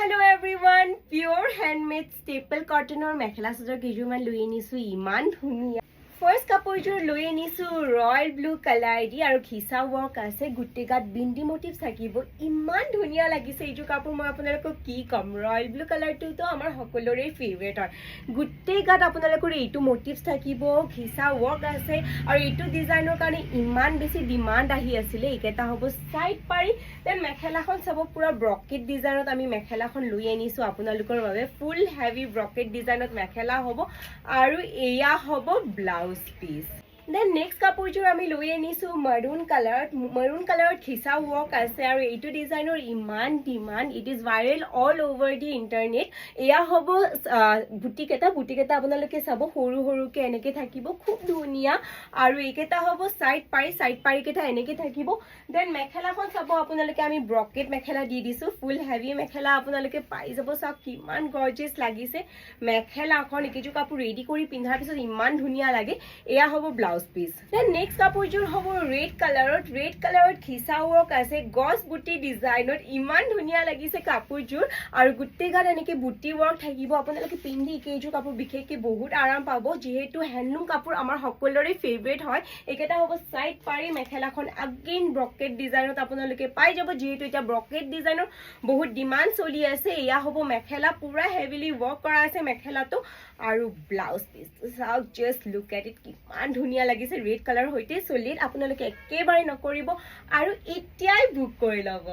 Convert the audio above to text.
Hello everyone, pure handmade staple cotton or mekhela sajar kejuman lui anisu iman dhuniya. First কাপোৰযোৰ লৈ আনিছো royal blue colour দি আৰু ঘিচা work আছে গুটে গাত bindi motives থাকিব ইমান ধুনিয়া লাগিছে এইযোৰ কাপোৰ মই আপোনালোকক কি কম ৰয়েল ব্লু কালাৰটো তো আমাৰ সকলোৰে ফেভাৰিট হয় গুটে গাত আপোনালোকৰ এইটো মোটিভস থাকিব ঘিচা ৱৰ্ক আছে আৰু এইটো ডিজাইনৰ কাৰণে ইমান বেছি ডিমান্ড আহি আছিল এইকেটা হ'ব সাইড পাৰি দেন মেখেলাখন সব পুৰা ব্ৰকেট ডিজাইনত আমি মেখেলাখন লৈ আনিছো আপোনালোকৰ বাবে ফুল হেভি ব্ৰকেট ডিজাইনত মেখেলা হ'ব আৰু এয়া হ'ব ব্লাউজ piece. Then next কাপোৰযোৰ আমি লৈ আনিছো maroon color ঘিচা ৱৰ্ক আছে আৰু এইটো ডিজাইনৰ ইমান demand it is viral all over the internet এয়া হ'ব বুটিকেটা আপোনালোকে চাব সৰু সৰুকে এনেকে থাকিব খুব ধুনিয়া আৰু এইকেটা হ'ব সাইড পাৰি কেটা এনেকে থাকিব দেন মেখেলাখন চাব আপোনালোকে আমি ব্ৰকেট মেখেলা দি দিছো ফুল হেভি মেখেলা আপোনালোকে পাই যাব সব কিমান গৰ্জিয়াস লাগিছে মেখেলাখন একেজু কাপোৰ ৰেডি কৰি পিন্ধাৰ পিছত ইমান ধুনিয়া লাগে এয়া হ'ব ব্লাউজ piece. Then next কাপোৰযোৰ হ'ব red কালাৰত ঘিচা ৱৰ্ক আছে গছ বুটি ডিজাইনত ইমান ধুনিয়া লাগিছে কাপোৰযোৰ আৰু গুটে গাত এনেকে বুটি ৱৰ্ক থাকিব আপোনালোকে পিন্ধি কেইযোৰ কাপোৰ বিশেষকৈ বহুত আৰাম পাব যেহেতু হ্যান্ডলুম কাপোৰ আমাৰ সকলোৰে ফেভাৰিট হয় একেটা হ'ব সাইড পাৰি মেখেলাখন अगेन ব্ৰকেট ডিজাইনত আপোনালোকে পাই যাব যেহেতু এটা ব্ৰকেট ডিজাইনৰ বহুত ডিমান্ড চলি আছে এয়া হ'ব মেখেলা পুৰা হেভিলি ৱৰ্ক কৰা আছে মেখেলাটো আৰু blouse piece south just look at it কিমান ধুনিয়া লাগিছে ৰেড কালাৰ হৈতে সলিড আপোনালোকে একেবাৰে নকৰিব আৰু এতিয়াই বুক কৰি লব